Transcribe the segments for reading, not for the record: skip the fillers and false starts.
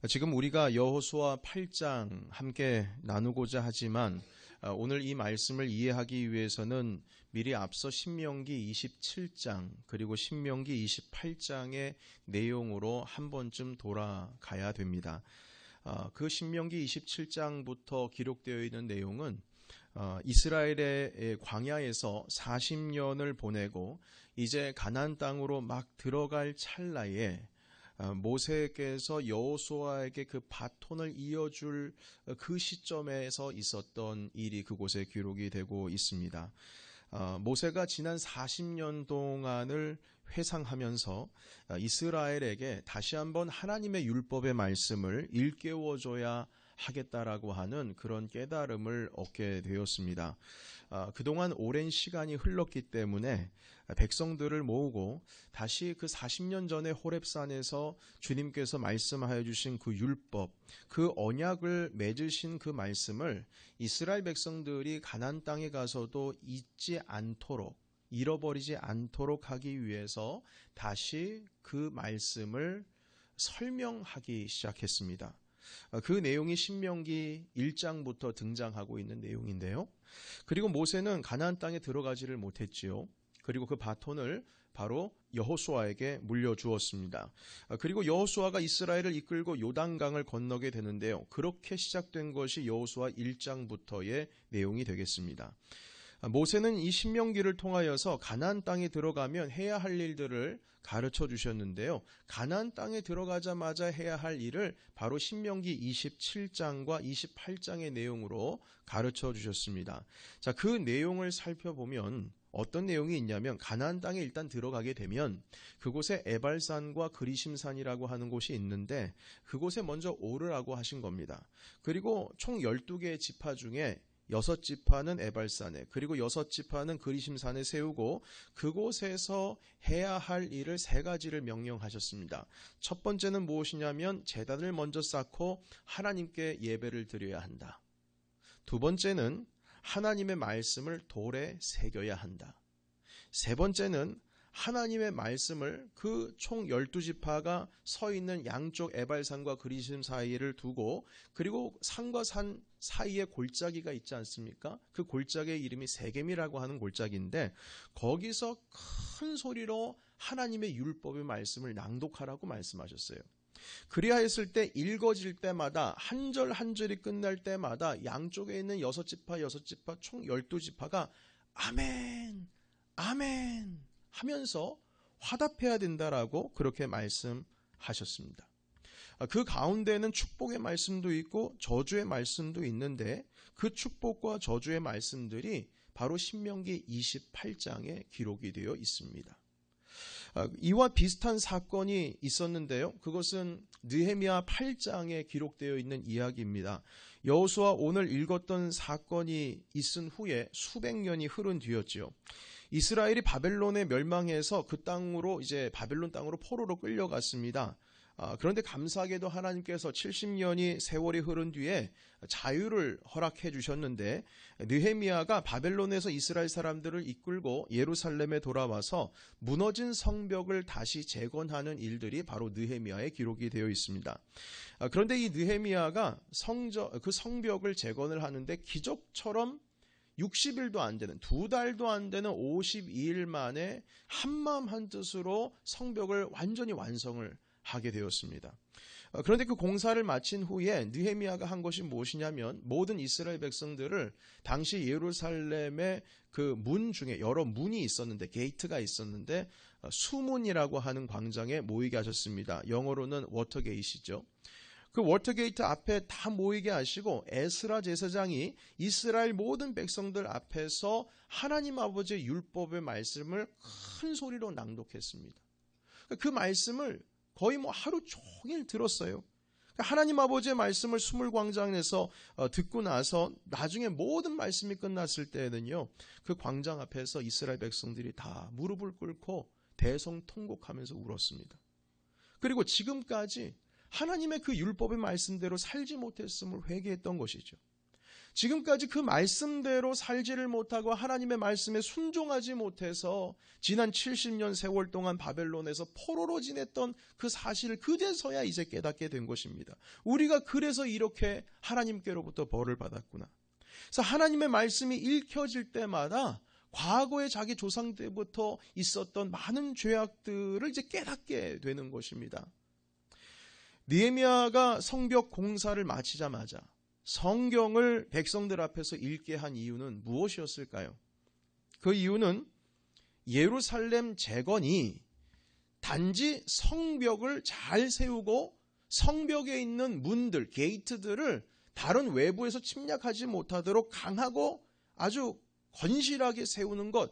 지금 우리가 여호수아 8장 함께 나누고자 하지만 오늘 이 말씀을 이해하기 위해서는 미리 앞서 신명기 27장 그리고 신명기 28장의 내용으로 한 번쯤 돌아가야 됩니다. 그 신명기 27장부터 기록되어 있는 내용은 이스라엘의 광야에서 40년을 보내고 이제 가나안 땅으로 막 들어갈 찰나에 모세께서 여호수아에게 그 바톤을 이어줄 그 시점에서 있었던 일이 그곳에 기록이 되고 있습니다. 모세가 지난 40년 동안을 회상하면서 이스라엘에게 다시 한번 하나님의 율법의 말씀을 일깨워줘야 하겠다라고 하는 그런 깨달음을 얻게 되었습니다. 그동안 오랜 시간이 흘렀기 때문에 백성들을 모으고 다시 그 40년 전에 호렙산에서 주님께서 말씀하여 주신 그 율법, 그 언약을 맺으신 그 말씀을 이스라엘 백성들이 가나안 땅에 가서도 잊지 않도록, 잃어버리지 않도록 하기 위해서 다시 그 말씀을 설명하기 시작했습니다. 그 내용이 신명기 1장부터 등장하고 있는 내용인데요. 그리고 모세는 가나안 땅에 들어가지를 못했지요. 그리고 그 바톤을 바로 여호수아에게 물려주었습니다. 그리고 여호수아가 이스라엘을 이끌고 요단강을 건너게 되는데요. 그렇게 시작된 것이 여호수아 1장부터의 내용이 되겠습니다. 모세는 이 신명기를 통하여서 가나안 땅에 들어가면 해야 할 일들을 가르쳐 주셨는데요. 가나안 땅에 들어가자마자 해야 할 일을 바로 신명기 27장과 28장의 내용으로 가르쳐 주셨습니다. 자, 그 내용을 살펴보면 어떤 내용이 있냐면 가나안 땅에 일단 들어가게 되면 그곳에 에발산과 그리심산이라고 하는 곳이 있는데 그곳에 먼저 오르라고 하신 겁니다. 그리고 총 12개의 지파 중에 6지파는 에발산에 그리고 6지파는 그리심산에 세우고 그곳에서 해야 할 일을 3가지를 명령하셨습니다. 첫 번째는 무엇이냐면 제단을 먼저 쌓고 하나님께 예배를 드려야 한다. 두 번째는 하나님의 말씀을 돌에 새겨야 한다. 세 번째는 하나님의 말씀을 그 총 12지파가 서 있는 양쪽 에발산과 그리심 사이를 두고 그리고 산과 산 사이에 골짜기가 있지 않습니까? 그 골짜기의 이름이 세겜이라고 하는 골짜기인데 거기서 큰 소리로 하나님의 율법의 말씀을 낭독하라고 말씀하셨어요. 그리하였을 때 읽어질 때마다 한 절 한 절이 끝날 때마다 양쪽에 있는 6지파 총 12지파가 아멘 아멘 하면서 화답해야 된다라고 그렇게 말씀하셨습니다. 그 가운데는 축복의 말씀도 있고 저주의 말씀도 있는데 그 축복과 저주의 말씀들이 바로 신명기 28장에 기록이 되어 있습니다. 이와 비슷한 사건이 있었는데요. 그것은 느헤미야 8장에 기록되어 있는 이야기입니다. 여호수아 오늘 읽었던 사건이 있은 후에 수백 년이 흐른 뒤였지요. 이스라엘이 바벨론에 멸망해서 그 땅으로 이제 바벨론 땅으로 포로로 끌려갔습니다. 그런데 감사하게도 하나님께서 70년이 세월이 흐른 뒤에 자유를 허락해 주셨는데 느헤미야가 바벨론에서 이스라엘 사람들을 이끌고 예루살렘에 돌아와서 무너진 성벽을 다시 재건하는 일들이 바로 느헤미야에 기록이 되어 있습니다. 그런데 이 느헤미야가 그 성벽을 재건을 하는데 기적처럼 60일도 안 되는 2달도 안 되는 52일 만에 한마음 한뜻으로 성벽을 완전히 완성을 하게 되었습니다. 그런데 그 공사를 마친 후에 느헤미야가 한 것이 무엇이냐면 모든 이스라엘 백성들을 당시 예루살렘의 그 문 중에 여러 문이 있었는데 게이트가 있었는데 수문이라고 하는 광장에 모이게 하셨습니다. 영어로는 워터게이트죠. 그 워터게이트 앞에 다 모이게 하시고 에스라 제사장이 이스라엘 모든 백성들 앞에서 하나님 아버지의 율법의 말씀을 큰 소리로 낭독했습니다. 그 말씀을 거의 하루 종일 들었어요. 하나님 아버지의 말씀을 수물광장에서 듣고 나서 나중에 모든 말씀이 끝났을 때에는요. 그 광장 앞에서 이스라엘 백성들이 다 무릎을 꿇고 대성통곡하면서 울었습니다. 그리고 지금까지 하나님의 그 율법의 말씀대로 살지 못했음을 회개했던 것이죠. 지금까지 그 말씀대로 살지를 못하고 하나님의 말씀에 순종하지 못해서 지난 70년 세월 동안 바벨론에서 포로로 지냈던 그 사실을 그제서야 이제 깨닫게 된 것입니다. 우리가 그래서 이렇게 하나님께로부터 벌을 받았구나. 그래서 하나님의 말씀이 읽혀질 때마다 과거에 자기 조상 때부터 있었던 많은 죄악들을 이제 깨닫게 되는 것입니다. 느헤미야가 성벽 공사를 마치자마자 성경을 백성들 앞에서 읽게 한 이유는 무엇이었을까요? 그 이유는 예루살렘 재건이 단지 성벽을 잘 세우고 성벽에 있는 문들, 게이트들을 다른 외부에서 침략하지 못하도록 강하고 아주 건실하게 세우는 것,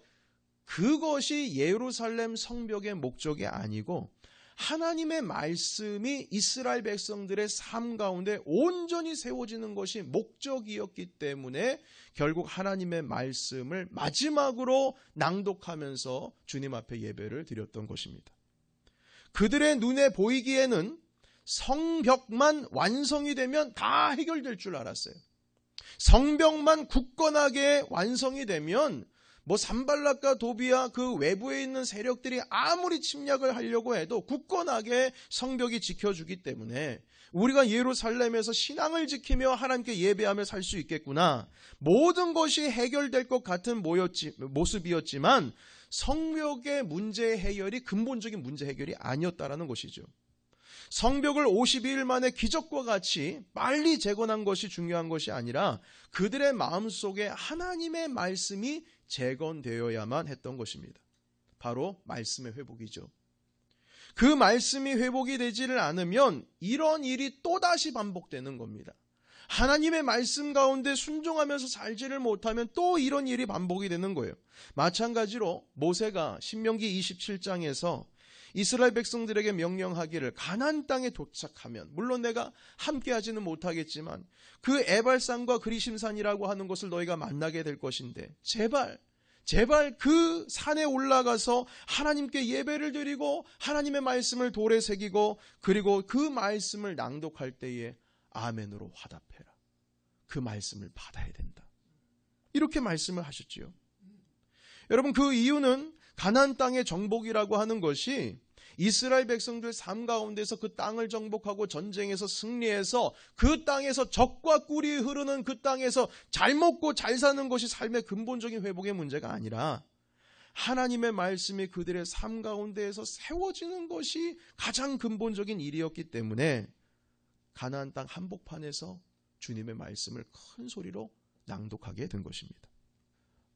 그것이 예루살렘 성벽의 목적이 아니고 하나님의 말씀이 이스라엘 백성들의 삶 가운데 온전히 세워지는 것이 목적이었기 때문에 결국 하나님의 말씀을 마지막으로 낭독하면서 주님 앞에 예배를 드렸던 것입니다. 그들의 눈에 보이기에는 성벽만 완성이 되면 다 해결될 줄 알았어요. 성벽만 굳건하게 완성이 되면 산발락과 도비아 그 외부에 있는 세력들이 아무리 침략을 하려고 해도 굳건하게 성벽이 지켜주기 때문에 우리가 예루살렘에서 신앙을 지키며 하나님께 예배하며 살 수 있겠구나. 모든 것이 해결될 것 같은 모습이었지만 성벽의 문제 해결이 근본적인 문제 해결이 아니었다라는 것이죠. 성벽을 52일 만에 기적과 같이 빨리 재건한 것이 중요한 것이 아니라 그들의 마음속에 하나님의 말씀이 재건되어야만 했던 것입니다. 바로 말씀의 회복이죠. 그 말씀이 회복이 되지를 않으면 이런 일이 또다시 반복되는 겁니다. 하나님의 말씀 가운데 순종하면서 살지를 못하면 또 이런 일이 반복이 되는 거예요. 마찬가지로 모세가 신명기 27장에서 이스라엘 백성들에게 명령하기를 가나안 땅에 도착하면, 물론 내가 함께하지는 못하겠지만 그 에발산과 그리심산이라고 하는 것을 너희가 만나게 될 것인데 제발 그 산에 올라가서 하나님께 예배를 드리고 하나님의 말씀을 돌에 새기고 그리고 그 말씀을 낭독할 때에 아멘으로 화답해라. 그 말씀을 받아야 된다. 이렇게 말씀을 하셨지요. 여러분, 그 이유는 가나안 땅의 정복이라고 하는 것이 이스라엘 백성들 삶 가운데서 그 땅을 정복하고 전쟁에서 승리해서 그 땅에서 적과 꿀이 흐르는 그 땅에서 잘 먹고 잘 사는 것이 삶의 근본적인 회복의 문제가 아니라 하나님의 말씀이 그들의 삶 가운데에서 세워지는 것이 가장 근본적인 일이었기 때문에 가나안 땅 한복판에서 주님의 말씀을 큰 소리로 낭독하게 된 것입니다.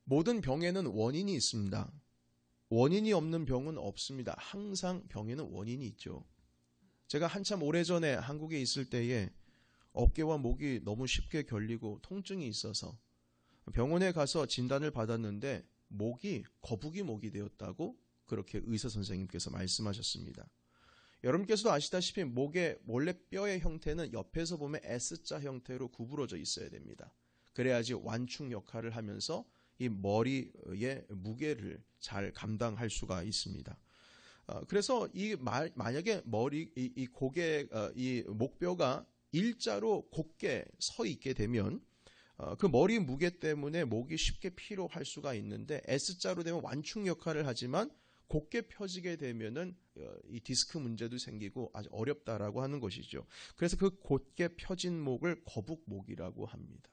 모든 병에는 원인이 있습니다. 원인이 없는 병은 없습니다. 항상 병에는 원인이 있죠. 제가 한참 오래전에 한국에 있을 때에 어깨와 목이 너무 쉽게 결리고 통증이 있어서 병원에 가서 진단을 받았는데 거북이 목이 되었다고 그렇게 의사 선생님께서 말씀하셨습니다. 여러분께서도 아시다시피 목의 원래 뼈의 형태는 옆에서 보면 S자 형태로 구부러져 있어야 됩니다. 그래야지 완충 역할을 하면서 이 머리의 무게를 잘 감당할 수가 있습니다. 그래서 만약에 이 고개, 이 목뼈가 일자로 곧게 서 있게 되면 그 머리 무게 때문에 목이 쉽게 피로할 수가 있는데 S자로 되면 완충 역할을 하지만 곧게 펴지게 되면은 이 디스크 문제도 생기고 아주 어렵다라고 하는 것이죠. 그래서 그 곧게 펴진 목을 거북목이라고 합니다.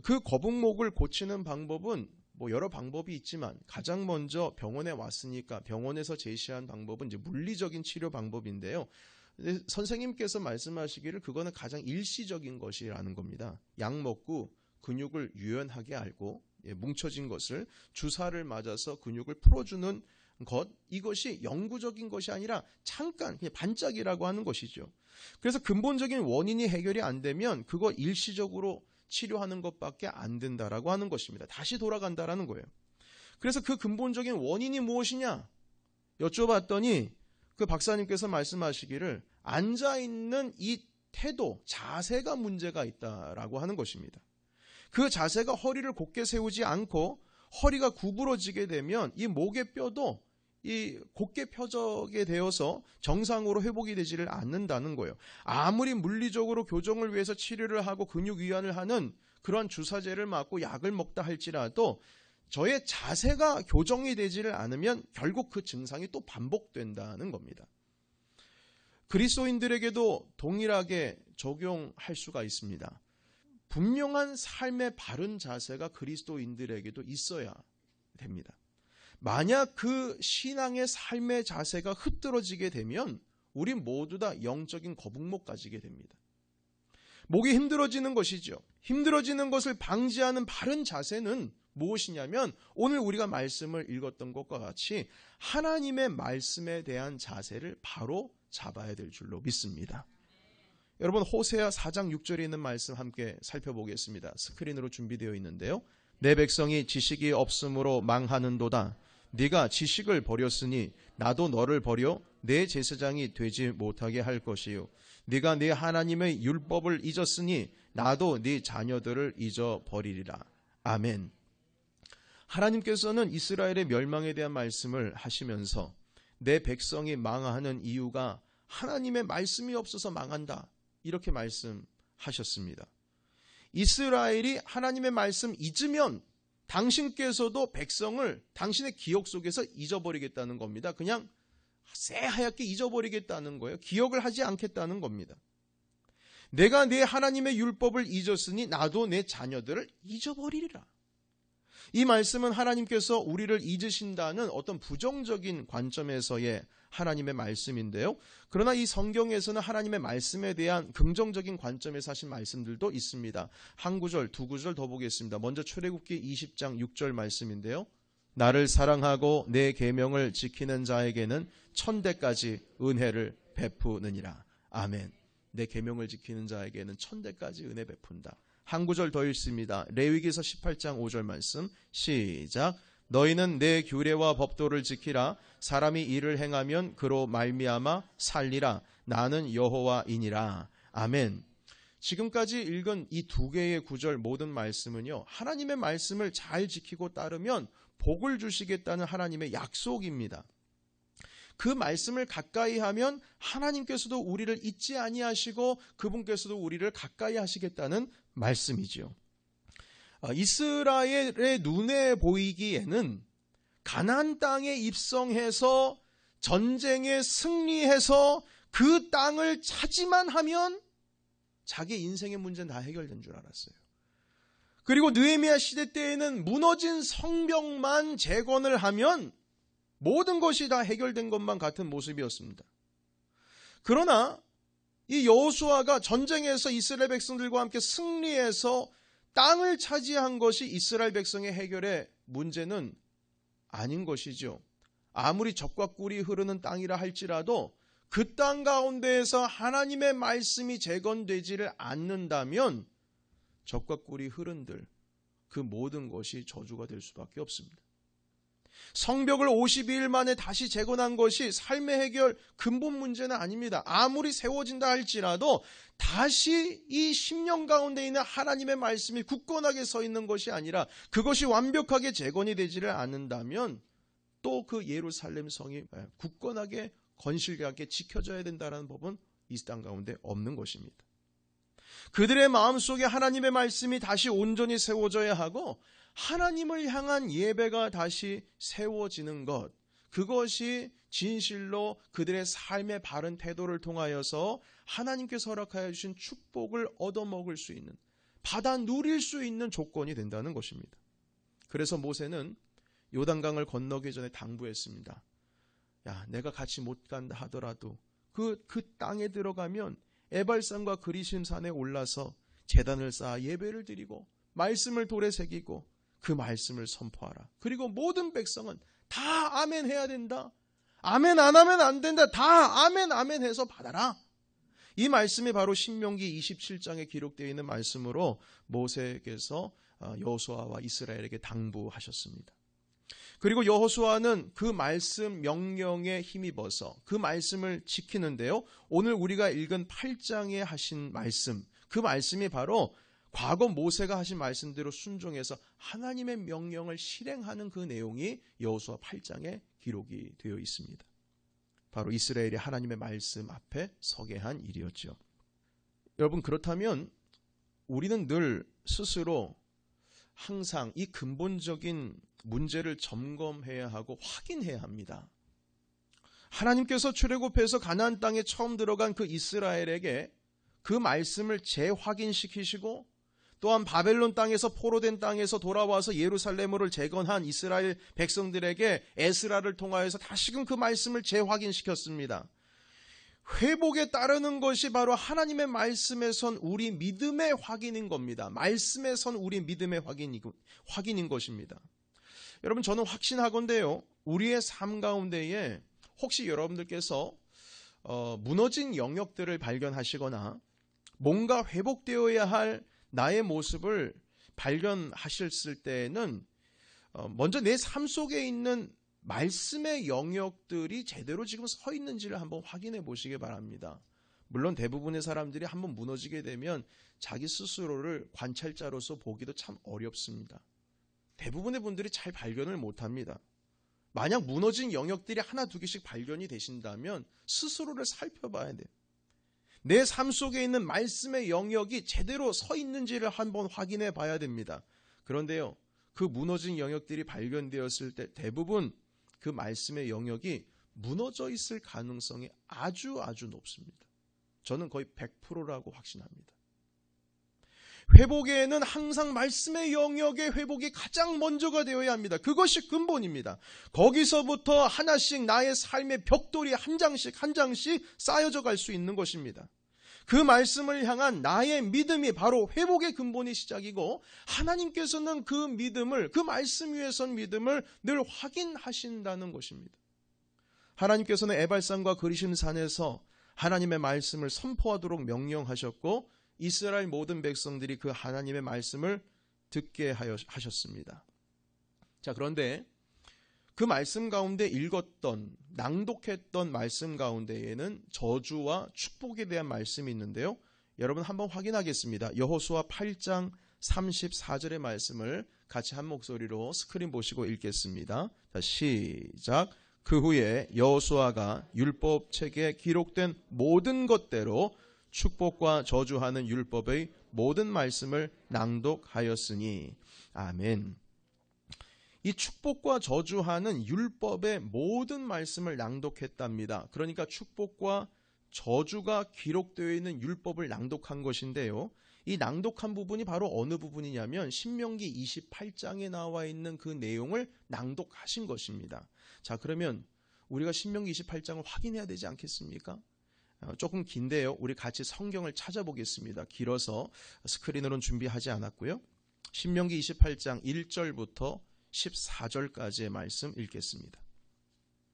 그 거북목을 고치는 방법은 여러 방법이 있지만 가장 먼저 병원에 왔으니까 병원에서 제시한 방법은 이제 물리적인 치료 방법인데요. 선생님께서 말씀하시기를 그거는 가장 일시적인 것이라는 겁니다. 약 먹고 근육을 유연하게 알고 뭉쳐진 것을 주사를 맞아서 근육을 풀어주는 것, 이것이 영구적인 것이 아니라 잠깐 그냥 반짝이라고 하는 것이죠. 그래서 근본적인 원인이 해결이 안 되면 그거 일시적으로 치료하는 것밖에 안 된다라고 하는 것입니다. 다시 돌아간다라는 거예요. 그래서 그 근본적인 원인이 무엇이냐 여쭤봤더니 그 박사님께서 말씀하시기를 앉아있는 이 태도, 자세가 문제가 있다라고 하는 것입니다. 그 자세가 허리를 곧게 세우지 않고 허리가 구부러지게 되면 이 목의 뼈도 이 곧게 펴지게 되어서 정상으로 회복이 되지를 않는다는 거예요. 아무리 물리적으로 교정을 위해서 치료를 하고 근육 이완을 하는 그런 주사제를 맞고 약을 먹다 할지라도 저의 자세가 교정이 되지를 않으면 결국 그 증상이 또 반복된다는 겁니다. 그리스도인들에게도 동일하게 적용할 수가 있습니다. 분명한 삶의 바른 자세가 그리스도인들에게도 있어야 됩니다. 만약 그 신앙의 삶의 자세가 흐트러지게 되면 우리 모두 다 영적인 거북목 가지게 됩니다. 목이 힘들어지는 것이죠. 힘들어지는 것을 방지하는 바른 자세는 무엇이냐면 오늘 우리가 말씀을 읽었던 것과 같이 하나님의 말씀에 대한 자세를 바로 잡아야 될 줄로 믿습니다. 여러분 호세아 4장 6절에 있는 말씀 함께 살펴보겠습니다. 스크린으로 준비되어 있는데요. 내 백성이 지식이 없으므로 망하는도다. 네가 지식을 버렸으니 나도 너를 버려 내 제사장이 되지 못하게 할 것이요. 네가 네 하나님의 율법을 잊었으니 나도 네 자녀들을 잊어버리리라. 아멘. 하나님께서는 이스라엘의 멸망에 대한 말씀을 하시면서 내 백성이 망하는 이유가 하나님의 말씀이 없어서 망한다. 이렇게 말씀하셨습니다. 이스라엘이 하나님의 말씀 잊으면 당신께서도 백성을 당신의 기억 속에서 잊어버리겠다는 겁니다. 그냥 새하얗게 잊어버리겠다는 거예요. 기억을 하지 않겠다는 겁니다. 내가 내 하나님의 율법을 잊었으니 나도 내 자녀들을 잊어버리리라. 이 말씀은 하나님께서 우리를 잊으신다는 어떤 부정적인 관점에서의 하나님의 말씀인데요. 그러나 이 성경에서는 하나님의 말씀에 대한 긍정적인 관점에서 하신 말씀들도 있습니다. 한 구절, 두 구절 더 보겠습니다. 먼저 출애굽기 20장 6절 말씀인데요. 나를 사랑하고 내 계명을 지키는 자에게는 천대까지 은혜를 베푸느니라. 아멘. 내 계명을 지키는 자에게는 천대까지 은혜 베푼다. 한 구절 더 읽습니다. 레위기서 18장 5절 말씀 시작. 너희는 내 규례와 법도를 지키라. 사람이 이를 행하면 그로 말미암아 살리라. 나는 여호와이니라. 아멘. 지금까지 읽은 이 두 개의 구절 모든 말씀은요, 하나님의 말씀을 잘 지키고 따르면 복을 주시겠다는 하나님의 약속입니다. 그 말씀을 가까이 하면 하나님께서도 우리를 잊지 아니하시고 그분께서도 우리를 가까이 하시겠다는 말씀이지요. 이스라엘의 눈에 보이기에는 가나안 땅에 입성해서 전쟁에 승리해서 그 땅을 차지만 하면 자기 인생의 문제는 다 해결된 줄 알았어요. 그리고 느헤미야 시대 때에는 무너진 성벽만 재건을 하면 모든 것이 다 해결된 것만 같은 모습이었습니다. 그러나 이 여호수아가 전쟁에서 이스라엘 백성들과 함께 승리해서 땅을 차지한 것이 이스라엘 백성의 해결의 문제는 아닌 것이죠. 아무리 적과 꿀이 흐르는 땅이라 할지라도 그 땅 가운데에서 하나님의 말씀이 재건되지를 않는다면 적과 꿀이 흐른들 그 모든 것이 저주가 될 수밖에 없습니다. 성벽을 52일 만에 다시 재건한 것이 삶의 해결 근본 문제는 아닙니다. 아무리 세워진다 할지라도 다시 이 10년 가운데 있는 하나님의 말씀이 굳건하게 서 있는 것이 아니라 그것이 완벽하게 재건이 되지를 않는다면 또 그 예루살렘 성이 굳건하게 건실하게 지켜져야 된다는 법은 이 땅 가운데 없는 것입니다. 그들의 마음속에 하나님의 말씀이 다시 온전히 세워져야 하고 하나님을 향한 예배가 다시 세워지는 것, 그것이 진실로 그들의 삶의 바른 태도를 통하여서 하나님께서 허락하여 주신 축복을 얻어먹을 수 있는, 받아 누릴 수 있는 조건이 된다는 것입니다. 그래서 모세는 요단강을 건너기 전에 당부했습니다. 야, 내가 같이 못 간다 하더라도 그 땅에 들어가면 에발산과 그리심산에 올라서 제단을 쌓아 예배를 드리고 말씀을 돌에 새기고 그 말씀을 선포하라. 그리고 모든 백성은 다 아멘 해야 된다. 아멘 안 하면 안 된다. 다 아멘 아멘 해서 받아라. 이 말씀이 바로 신명기 27장에 기록되어 있는 말씀으로 모세께서 여호수아와 이스라엘에게 당부하셨습니다. 그리고 여호수아는 그 말씀 명령에 힘입어서 그 말씀을 지키는데요. 오늘 우리가 읽은 8장에 하신 말씀, 그 말씀이 바로 과거 모세가 하신 말씀대로 순종해서 하나님의 명령을 실행하는 그 내용이 여호수아 8장에 기록이 되어 있습니다. 바로 이스라엘이 하나님의 말씀 앞에 서게 한 일이었죠. 여러분, 그렇다면 우리는 늘 스스로 항상 이 근본적인 문제를 점검해야 하고 확인해야 합니다. 하나님께서 출애굽해서 가나안 땅에 처음 들어간 그 이스라엘에게 그 말씀을 재확인시키시고, 또한 바벨론 땅에서 포로된 땅에서 돌아와서 예루살렘을 재건한 이스라엘 백성들에게 에스라를 통하여서 다시금 그 말씀을 재확인시켰습니다. 회복에 따르는 것이 바로 하나님의 말씀에 선 우리 믿음의 확인인 겁니다. 말씀에 선 우리 믿음의 확인인 것입니다. 여러분, 저는 확신하건대요, 우리의 삶 가운데에 혹시 여러분들께서 무너진 영역들을 발견하시거나 뭔가 회복되어야 할 나의 모습을 발견하셨을 때는 먼저 내 삶 속에 있는 말씀의 영역들이 제대로 지금 서 있는지를 한번 확인해 보시기 바랍니다. 물론 대부분의 사람들이 한번 무너지게 되면 자기 스스로를 관찰자로서 보기도 참 어렵습니다. 대부분의 분들이 잘 발견을 못합니다. 만약 무너진 영역들이 하나 두 개씩 발견이 되신다면 스스로를 살펴봐야 돼요. 내 삶 속에 있는 말씀의 영역이 제대로 서 있는지를 한번 확인해 봐야 됩니다. 그런데요, 그 무너진 영역들이 발견되었을 때 대부분 그 말씀의 영역이 무너져 있을 가능성이 아주 높습니다. 저는 거의 100%라고 확신합니다. 회복에는 항상 말씀의 영역의 회복이 가장 먼저가 되어야 합니다. 그것이 근본입니다. 거기서부터 하나씩 나의 삶의 벽돌이 한 장씩 쌓여져 갈 수 있는 것입니다. 그 말씀을 향한 나의 믿음이 바로 회복의 근본이 시작이고, 하나님께서는 그 믿음을, 그 말씀 위에 선 믿음을 늘 확인하신다는 것입니다. 하나님께서는 에발산과 그리심산에서 하나님의 말씀을 선포하도록 명령하셨고, 이스라엘 모든 백성들이 그 하나님의 말씀을 듣게 하셨습니다. 자, 그런데 그 말씀 가운데 읽었던, 낭독했던 말씀 가운데에는 저주와 축복에 대한 말씀이 있는데요, 여러분 한번 확인하겠습니다. 여호수아 8장 34절의 말씀을 같이 한 목소리로 스크린 보시고 읽겠습니다. 자, 시작. 그 후에 여호수아가 율법책에 기록된 모든 것대로 축복과 저주하는 율법의 모든 말씀을 낭독하였으니. 아멘. 이 축복과 저주하는 율법의 모든 말씀을 낭독했답니다. 그러니까 축복과 저주가 기록되어 있는 율법을 낭독한 것인데요, 이 낭독한 부분이 바로 어느 부분이냐면 신명기 28장에 나와 있는 그 내용을 낭독하신 것입니다. 자, 그러면 우리가 신명기 28장을 확인해야 되지 않겠습니까? 조금 긴데요, 우리 같이 성경을 찾아보겠습니다. 길어서 스크린으로는 준비하지 않았고요. 신명기 28장 1절부터 14절까지의 말씀 읽겠습니다.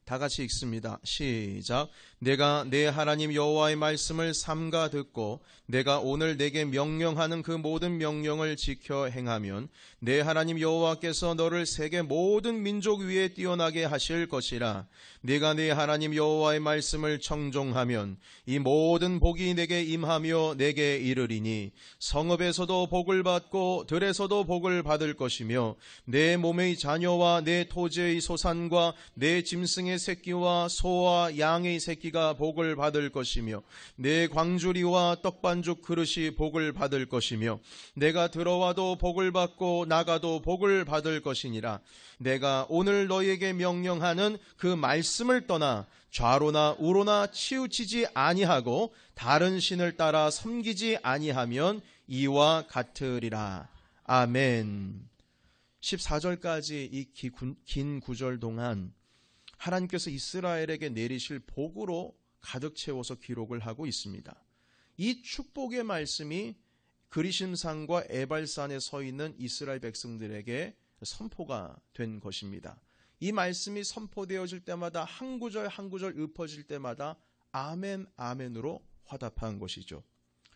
다 같이 읽습니다. 시작. 내가 내 하나님 여호와의 말씀을 삼가 듣고 내가 오늘 내게 명령하는 그 모든 명령을 지켜 행하면 내 하나님 여호와께서 너를 세계 모든 민족 위에 뛰어나게 하실 것이라. 네가 내 하나님 여호와의 말씀을 청종하면 이 모든 복이 내게 임하며 내게 이르리니 성읍에서도 복을 받고 들에서도 복을 받을 것이며 내 몸의 자녀와 내 토지의 소산과 내 짐승의 새끼와 소와 양의 새끼가 복을 받을 것이며 내 광주리와 떡반죽 그릇이 복을 받을 것이며 내가 들어와도 복을 받고 나가도 복을 받을 것이니라. 내가 오늘 너희에게 명령하는 그 말씀을 떠나 좌로나 우로나 치우치지 아니하고 다른 신을 따라 섬기지 아니하면 이와 같으리라. 아멘. 14절까지 이 긴 구절 동안 하나님께서 이스라엘에게 내리실 복으로 가득 채워서 기록을 하고 있습니다. 이 축복의 말씀이 그리심산과 에발산에 서 있는 이스라엘 백성들에게 선포가 된 것입니다. 이 말씀이 선포되어질 때마다 한 구절 한 구절 읊어질 때마다 아멘 아멘으로 화답한 것이죠.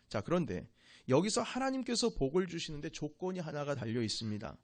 자, 그런데 여기서 하나님께서 복을 주시는데 조건이 하나가 달려 있습니다.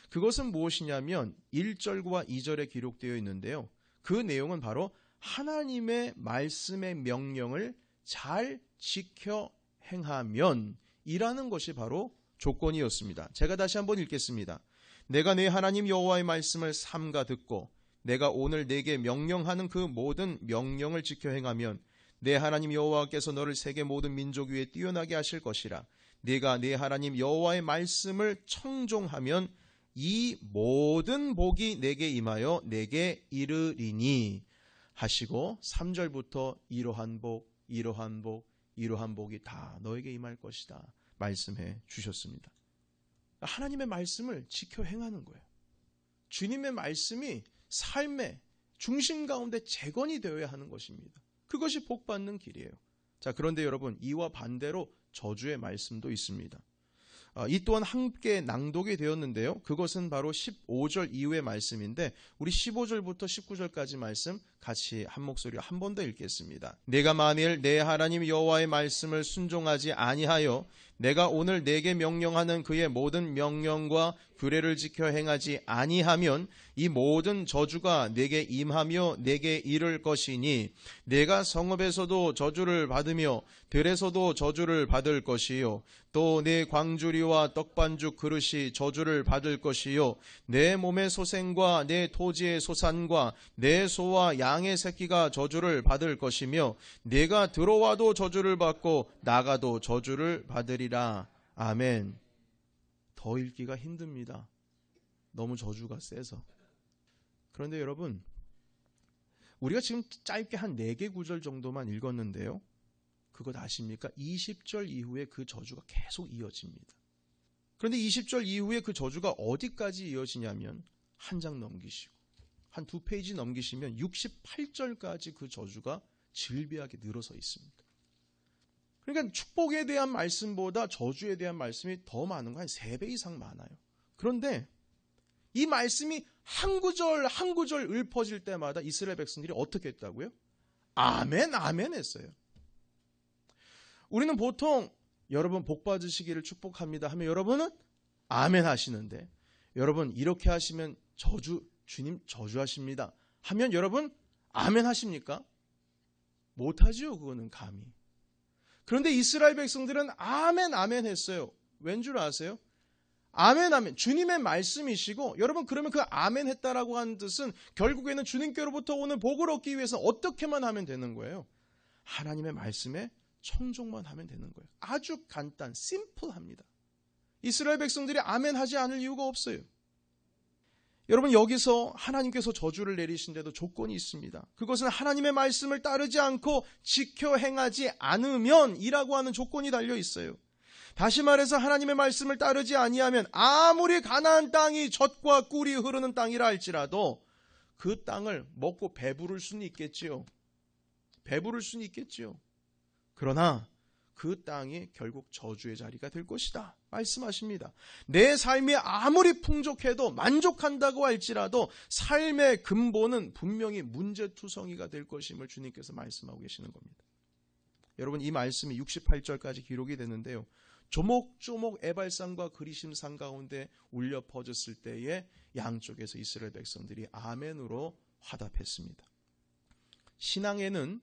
그것은 무엇이냐면 1절과 2절에 기록되어 있는데요, 그 내용은 바로 하나님의 말씀의 명령을 잘 지켜 행하면 이라는 것이 바로 조건이었습니다. 제가 다시 한번 읽겠습니다. 내가 내 하나님 여호와의 말씀을 삼가 듣고 내가 오늘 내게 명령하는 그 모든 명령을 지켜 행하면 내 하나님 여호와께서 너를 세계 모든 민족 위에 뛰어나게 하실 것이라. 네가 네 하나님 여호와의 말씀을 청종하면 이 모든 복이 내게 임하여 내게 이르리니 하시고 3절부터 이러한 복, 이러한 복, 이러한 복이 다 너에게 임할 것이다 말씀해 주셨습니다. 하나님의 말씀을 지켜 행하는 거예요. 주님의 말씀이 삶의 중심 가운데 재건이 되어야 하는 것입니다. 그것이 복받는 길이에요. 자, 그런데 여러분, 이와 반대로 저주의 말씀도 있습니다. 이 또한 함께 낭독이 되었는데요. 그것은 바로 15절 이후의 말씀인데 우리 15절부터 19절까지 말씀 같이 한 목소리로 한 번 더 읽겠습니다. 내가 만일 내 하나님 여호와의 말씀을 순종하지 아니하여 내가 오늘 내게 명령하는 그의 모든 명령과 규례를 지켜 행하지 아니하면 이 모든 저주가 내게 임하며 내게 이를 것이니 내가 성읍에서도 저주를 받으며 들에서도 저주를 받을 것이요 또 내 광주리와 떡반죽 그릇이 저주를 받을 것이요 내 몸의 소생과 내 토지의 소산과 내 소와 양의 새끼가 저주를 받을 것이며 내가 들어와도 저주를 받고 나가도 저주를 받으리라. 아멘. 더 읽기가 힘듭니다. 너무 저주가 세서. 그런데 여러분, 우리가 지금 짧게 한 4개 구절 정도만 읽었는데요. 그것 아십니까? 20절 이후에 그 저주가 계속 이어집니다. 그런데 20절 이후에 그 저주가 어디까지 이어지냐면 한 장 넘기시고 한 2페이지 넘기시면 68절까지 그 저주가 질비하게 늘어서 있습니다. 그러니까 축복에 대한 말씀보다 저주에 대한 말씀이 더 많은 거 한 3배 이상 많아요. 그런데 이 말씀이 한 구절 한 구절 읊어질 때마다 이스라엘 백성들이 어떻게 했다고요? 아멘, 아멘 했어요. 우리는 보통 여러분 복 받으시기를 축복합니다 하면 여러분은 아멘 하시는데 여러분 이렇게 하시면 주님 저주하십니다 하면 여러분 아멘 하십니까? 못하지요. 그거는 감히. 그런데 이스라엘 백성들은 아멘 아멘 했어요. 왠 줄 아세요? 아멘 아멘 주님의 말씀이시고 여러분 그러면 그 아멘 했다라고 하는 뜻은 결국에는 주님께로부터 오는 복을 얻기 위해서 어떻게만 하면 되는 거예요? 하나님의 말씀에 청종만 하면 되는 거예요. 아주 간단, 심플합니다. 이스라엘 백성들이 아멘 하지 않을 이유가 없어요. 여러분 여기서 하나님께서 저주를 내리신데도 조건이 있습니다. 그것은 하나님의 말씀을 따르지 않고 지켜 행하지 않으면 이라고 하는 조건이 달려 있어요. 다시 말해서 하나님의 말씀을 따르지 아니하면 아무리 가나안 땅이 젖과 꿀이 흐르는 땅이라 할지라도 그 땅을 먹고 배부를 수는 있겠지요. 배부를 수는 있겠지요. 그러나 그 땅이 결국 저주의 자리가 될 것이다 말씀하십니다. 내 삶이 아무리 풍족해도 만족한다고 할지라도 삶의 근본은 분명히 문제투성이가 될 것임을 주님께서 말씀하고 계시는 겁니다. 여러분 이 말씀이 68절까지 기록이 됐는데요. 조목조목 에발산과 그리심산 가운데 울려 퍼졌을 때에 양쪽에서 이스라엘 백성들이 아멘으로 화답했습니다. 신앙에는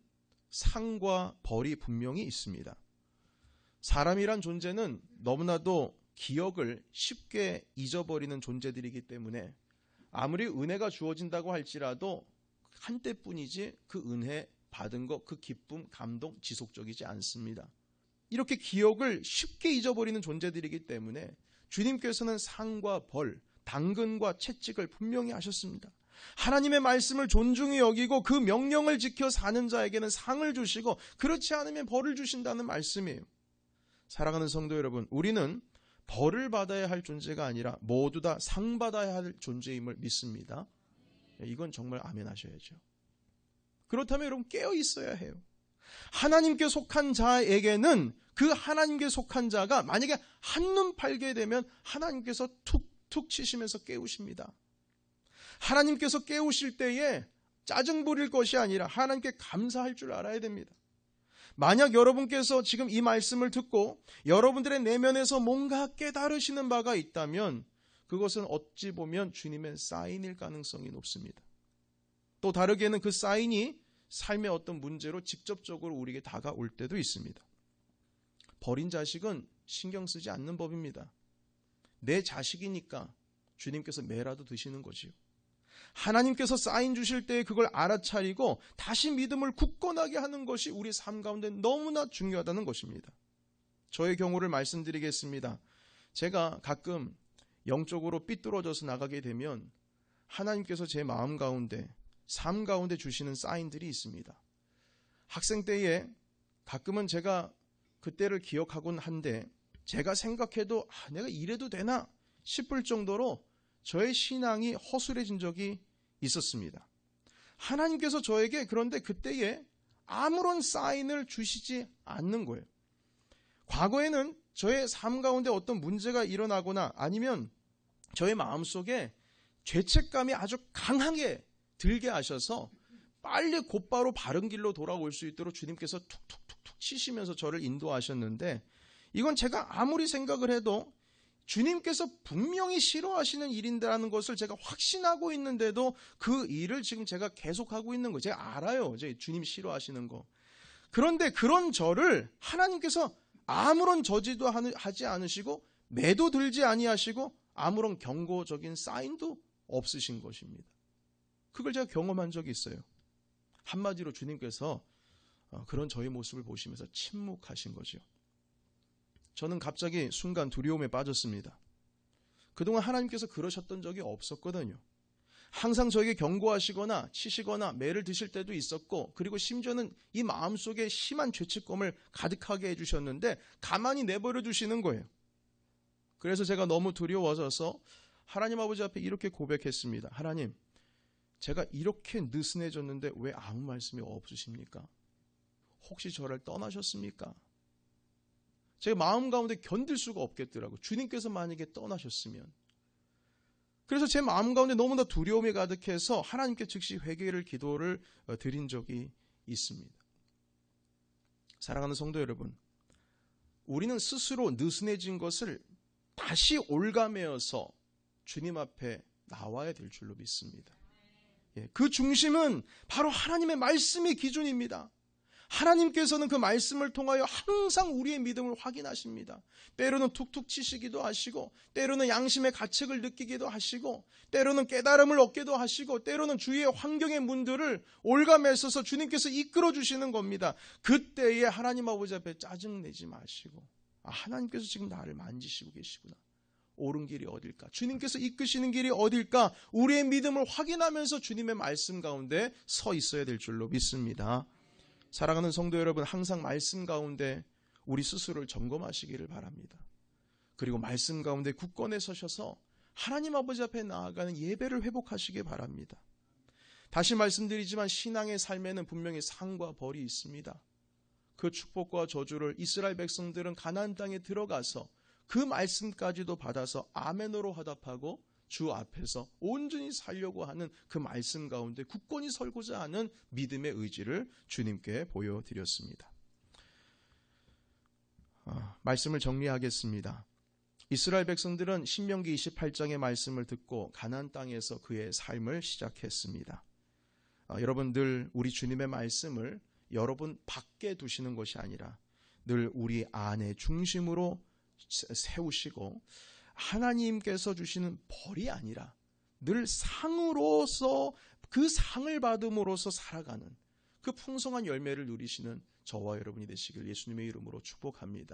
상과 벌이 분명히 있습니다. 사람이란 존재는 너무나도 기억을 쉽게 잊어버리는 존재들이기 때문에 아무리 은혜가 주어진다고 할지라도 한때뿐이지 그 은혜 받은 것, 그 기쁨, 감동 지속적이지 않습니다. 이렇게 기억을 쉽게 잊어버리는 존재들이기 때문에 주님께서는 상과 벌, 당근과 채찍을 분명히 하셨습니다. 하나님의 말씀을 존중히 여기고 그 명령을 지켜 사는 자에게는 상을 주시고 그렇지 않으면 벌을 주신다는 말씀이에요. 사랑하는 성도 여러분, 우리는 벌을 받아야 할 존재가 아니라 모두 다 상 받아야 할 존재임을 믿습니다. 이건 정말 아멘 하셔야죠. 그렇다면 여러분 깨어 있어야 해요. 하나님께 속한 자에게는 그 하나님께 속한 자가 만약에 한눈 팔게 되면 하나님께서 툭툭 치시면서 깨우십니다. 하나님께서 깨우실 때에 짜증 부릴 것이 아니라 하나님께 감사할 줄 알아야 됩니다. 만약 여러분께서 지금 이 말씀을 듣고 여러분들의 내면에서 뭔가 깨달으시는 바가 있다면 그것은 어찌 보면 주님의 사인일 가능성이 높습니다. 또 다르게는 그 사인이 삶의 어떤 문제로 직접적으로 우리에게 다가올 때도 있습니다. 버린 자식은 신경 쓰지 않는 법입니다. 내 자식이니까 주님께서 매라도 드시는 거지요. 하나님께서 사인 주실 때 그걸 알아차리고 다시 믿음을 굳건하게 하는 것이 우리 삶 가운데 너무나 중요하다는 것입니다. 저의 경우를 말씀드리겠습니다. 제가 가끔 영적으로 삐뚤어져서 나가게 되면 하나님께서 제 마음 가운데, 삶 가운데 주시는 사인들이 있습니다. 학생 때에 가끔은 제가 그때를 기억하곤 한데 제가 생각해도 내가 이래도 되나 싶을 정도로 저의 신앙이 허술해진 적이 있었습니다. 하나님께서 저에게 그런데 그때에 아무런 사인을 주시지 않는 거예요. 과거에는 저의 삶 가운데 어떤 문제가 일어나거나 아니면 저의 마음속에 죄책감이 아주 강하게 들게 하셔서 빨리 곧바로 바른 길로 돌아올 수 있도록 주님께서 툭툭툭툭 치시면서 저를 인도하셨는데, 이건 제가 아무리 생각을 해도 주님께서 분명히 싫어하시는 일인다는 것을 제가 확신하고 있는데도 그 일을 지금 제가 계속하고 있는 거예요. 제가 알아요. 주님 싫어하시는 거. 그런데 그런 저를 하나님께서 아무런 저지도 하지 않으시고 매도 들지 아니하시고 아무런 경고적인 사인도 없으신 것입니다. 그걸 제가 경험한 적이 있어요. 한마디로 주님께서 그런 저의 모습을 보시면서 침묵하신 거죠. 저는 갑자기 순간 두려움에 빠졌습니다. 그동안 하나님께서 그러셨던 적이 없었거든요. 항상 저에게 경고하시거나 치시거나 매를 드실 때도 있었고, 그리고 심지어는 이 마음속에 심한 죄책감을 가득하게 해주셨는데 가만히 내버려 두시는 거예요. 그래서 제가 너무 두려워져서 하나님 아버지 앞에 이렇게 고백했습니다. 하나님, 제가 이렇게 느슨해졌는데 왜 아무 말씀이 없으십니까? 혹시 저를 떠나셨습니까? 제가 마음 가운데 견딜 수가 없겠더라고요. 주님께서 만약에 떠나셨으면. 그래서 제 마음 가운데 너무나 두려움이 가득해서 하나님께 즉시 회개를 기도를 드린 적이 있습니다. 사랑하는 성도 여러분, 우리는 스스로 느슨해진 것을 다시 올가매어서 주님 앞에 나와야 될 줄로 믿습니다. 그 중심은 바로 하나님의 말씀이 기준입니다. 하나님께서는 그 말씀을 통하여 항상 우리의 믿음을 확인하십니다. 때로는 툭툭 치시기도 하시고, 때로는 양심의 가책을 느끼기도 하시고, 때로는 깨달음을 얻기도 하시고, 때로는 주위의 환경의 문들을 올가매서서 주님께서 이끌어 주시는 겁니다. 그때에 하나님 아버지 앞에 짜증내지 마시고, 하나님께서 지금 나를 만지시고 계시구나. 옳은 길이 어딜까? 주님께서 이끄시는 길이 어딜까? 우리의 믿음을 확인하면서 주님의 말씀 가운데 서 있어야 될 줄로 믿습니다. 사랑하는 성도 여러분, 항상 말씀 가운데 우리 스스로를 점검하시기를 바랍니다. 그리고 말씀 가운데 굳건해 서셔서 하나님 아버지 앞에 나아가는 예배를 회복하시기 바랍니다. 다시 말씀드리지만 신앙의 삶에는 분명히 상과 벌이 있습니다. 그 축복과 저주를 이스라엘 백성들은 가나안 땅에 들어가서 그 말씀까지도 받아서 아멘으로 화답하고 주 앞에서 온전히 살려고 하는 그 말씀 가운데 굳건히 설고자 하는 믿음의 의지를 주님께 보여드렸습니다. 말씀을 정리하겠습니다. 이스라엘 백성들은 신명기 28장의 말씀을 듣고 가나안 땅에서 그의 삶을 시작했습니다. 여러분, 늘 우리 주님의 말씀을 여러분 밖에 두시는 것이 아니라 늘 우리 안에 중심으로 세우시고, 하나님께서 주시는 벌이 아니라 늘 상으로서 그 상을 받음으로써 살아가는 그 풍성한 열매를 누리시는 저와 여러분이 되시길 예수님의 이름으로 축복합니다.